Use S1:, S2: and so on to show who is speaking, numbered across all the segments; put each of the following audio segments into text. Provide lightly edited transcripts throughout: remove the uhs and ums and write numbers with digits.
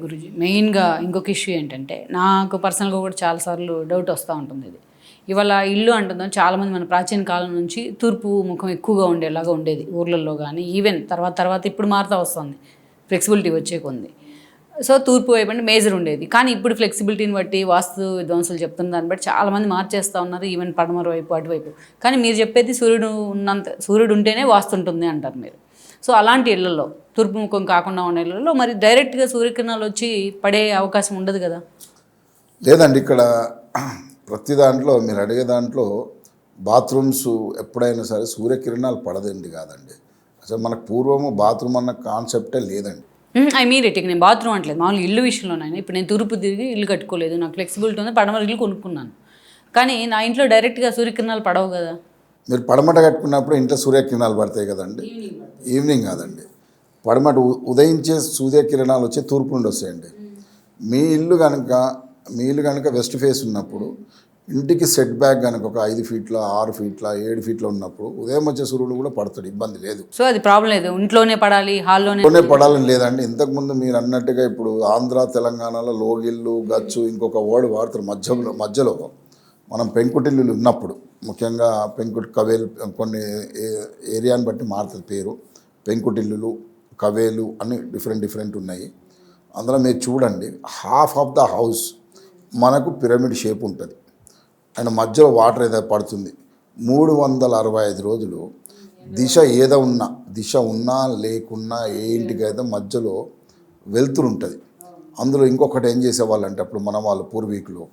S1: గురూజీ మెయిన్గా ఇంకొక ఇష్యూ ఏంటంటే నాకు పర్సనల్గా కూడా చాలాసార్లు డౌట్ వస్తూ ఉంటుంది. ఇది ఇవాళ ఇల్లు అంటుందాం చాలామంది మన ప్రాచీన కాలం నుంచి తూర్పు ముఖం ఎక్కువగా ఉండేలాగా ఉండేది ఊర్లలో కానీ, ఈవెన్ తర్వాత ఇప్పుడు మారుతూ వస్తుంది, ఫ్లెక్సిబిలిటీ వచ్చే కొంది. సో తూర్పు వైపు అంటే మేజర్ ఉండేది, కానీ ఇప్పుడు ఫ్లెక్సిబిలిటీని బట్టి వాస్తు విద్వాంసులు చెప్తున్న దాన్ని బట్టి చాలామంది మార్చేస్తూ ఉన్నారు, ఈవెన్ పడమర వైపు అటువైపు. కానీ మీరు చెప్పేది సూర్యుడు ఉంటేనే వాస్తు ఉంటుంది అంటారు మీరు. సో అలాంటి ఇళ్లలో తూర్పు ముఖం కాకుండా ఉన్న ఇళ్లలో మరి డైరెక్ట్గా సూర్యకిరణాలు వచ్చి పడే అవకాశం ఉండదు కదా?
S2: లేదండి, ఇక్కడ ప్రతి దాంట్లో మీరు అడిగే దాంట్లో బాత్రూమ్స్ ఎప్పుడైనా సరే సూర్యకిరణాలు పడదండి కాదండి. అసలు మనకు పూర్వము బాత్రూమ్ అన్న కాన్సెప్టే లేదండి.
S1: ఐ మీన్ ఇట్, నేను బాత్రూమ్ అంటలేదు, మామూలు ఇల్లు విషయంలోనైనా. ఇప్పుడు నేను తూర్పు తిరిగి ఇల్లు కట్టుకోలేదు, నాకు ఫ్లెక్సిబిలిటీ ఉంది, పడమర ఇల్లు కొనుక్కున్నాను, కానీ నా ఇంట్లో డైరెక్ట్గా సూర్యకిరణాలు పడవు కదా.
S2: మీరు పడమట కట్టుకున్నప్పుడు ఇంట్లో సూర్యకిరణాలు పడతాయి కదండి. ఈవినింగ్ కాదండి, పడమట ఉదయించే సూర్యకిరణాలు వచ్చి తూర్పు నుండి వస్తాయండి. మీ ఇల్లు కనుక వెస్ట్ ఫేస్ ఉన్నప్పుడు ఇంటికి సెట్ బ్యాక్ కనుక ఒక 5 ఫీట్ల 6 ఫీట్ల 7 ఫీట్ల ఉన్నప్పుడు ఉదయం వచ్చే సూర్యుడు కూడా పడతాడు, ఇబ్బంది లేదు.
S1: సో అది ప్రాబ్లం లేదు, ఇంట్లోనే పడాలి, హాల్లోనే
S2: పడాలని లేదండి. ఇంతకుముందు మీరు అన్నట్టుగా ఇప్పుడు ఆంధ్ర తెలంగాణలో లోగిళ్ళు గచ్చు ఇంకొక వర్డ్ వాడతారు మధ్యలో మనం పెంకుటిల్లులు ఉన్నప్పుడు, ముఖ్యంగా పెంకుటి కవేలు కొన్ని ఏరియాని బట్టి మారుతుంది పేరు, పెంకుటిల్లులు కవేలు అని డిఫరెంట్ ఉన్నాయి. అందులో మీరు చూడండి, హాఫ్ ఆఫ్ ద హౌస్ మనకు పిరమిడ్ షేప్ ఉంటుంది అండ్ మధ్యలో వాటర్ ఏదో పడుతుంది. 365 రోజులు దిశ ఉన్నా లేకున్నా ఏ ఇంటికైతే మధ్యలో వెలుతురు ఉంటుంది. అందులో ఇంకొకటి ఏం చేసేవాళ్ళంటే అప్పుడు మన వాళ్ళు పూర్వీకులు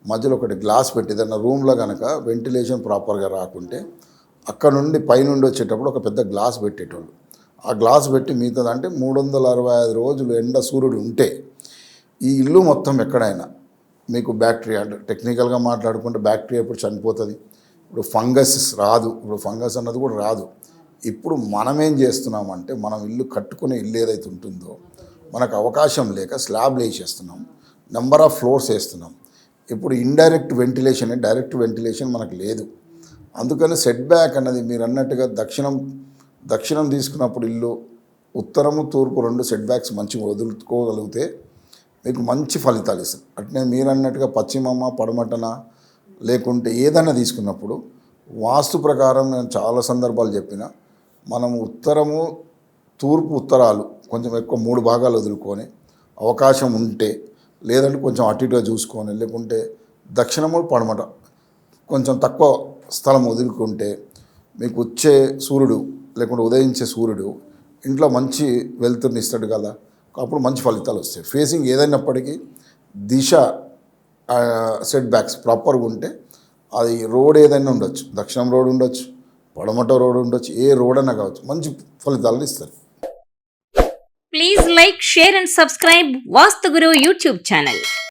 S2: మధ్యలో ఒకటి గ్లాస్ పెట్టి ఏదన్నా రూమ్లో కనుక వెంటిలేషన్ ప్రాపర్గా రాకుంటే అక్కడ నుండి పైనుండి వచ్చేటప్పుడు ఒక పెద్ద గ్లాస్ పెట్టేటోళ్ళు. ఆ గ్లాస్ పెట్టి మిగతాది అంటే 365 రోజులు ఎండ సూర్యుడు ఉంటే ఈ ఇల్లు మొత్తం ఎక్కడైనా మీకు బ్యాక్టీరియా, అంటే టెక్నికల్గా మాట్లాడుకుంటే బ్యాక్టీరియా ఇప్పుడు చనిపోతుంది, ఇప్పుడు ఫంగస్ రాదు, ఇప్పుడు ఫంగస్ అన్నది కూడా రాదు. ఇప్పుడు మనం ఏం చేస్తున్నామంటే మనం ఇల్లు కట్టుకునే ఇల్లు ఏదైతే ఉంటుందో మనకు అవకాశం లేక స్లాబ్లు వేసేస్తున్నాం, నెంబర్ ఆఫ్ ఫ్లోర్స్ వేస్తున్నాం. ఇప్పుడు ఇండైరెక్ట్ వెంటిలేషన్, డైరెక్ట్ వెంటిలేషన్ మనకు లేదు. అందుకని సెట్ బ్యాక్ అన్నది మీరు అన్నట్టుగా దక్షిణం తీసుకున్నప్పుడు ఇల్లు ఉత్తరము తూర్పు 2 సెట్ బ్యాక్స్ మంచిగా వదులుకోగలిగితే మీకు మంచి ఫలితాలు ఇస్తుంది. అట్నే మీరు అన్నట్టుగా పశ్చిమమ్మ పడమటన లేకుంటే ఏదైనా తీసుకున్నప్పుడు వాస్తు ప్రకారం నేను చాలా సందర్భాలు చెప్పిన, మనం ఉత్తరము తూర్పు ఉత్తరాలు కొంచెం ఎక్కువ 3 భాగాలు వదులుకొని అవకాశం ఉంటే, లేదంటే కొంచెం అటు ఇటుగా చూసుకొని, లేకుంటే దక్షిణము పడమట కొంచెం తక్కువ స్థలం వదులుకుంటే మీకు వచ్చే సూర్యుడు లేకుంటే ఉదయించే సూర్యుడు ఇంట్లో మంచి వెలుతురుని ఇస్తాడు కదా, అప్పుడు మంచి ఫలితాలు వస్తాయి. ఫేసింగ్ ఏదైనప్పటికీ దిశ సెట్ బ్యాక్స్ ప్రాపర్గా ఉంటే అది రోడ్ ఏదైనా ఉండొచ్చు, దక్షిణం రోడ్ ఉండొచ్చు, పడమట రోడ్ ఉండొచ్చు, ఏ రోడ్ అయినా కావచ్చు, మంచి ఫలితాలను ఇస్తారు.
S3: Please like, share and subscribe vastu Guru YouTube channel.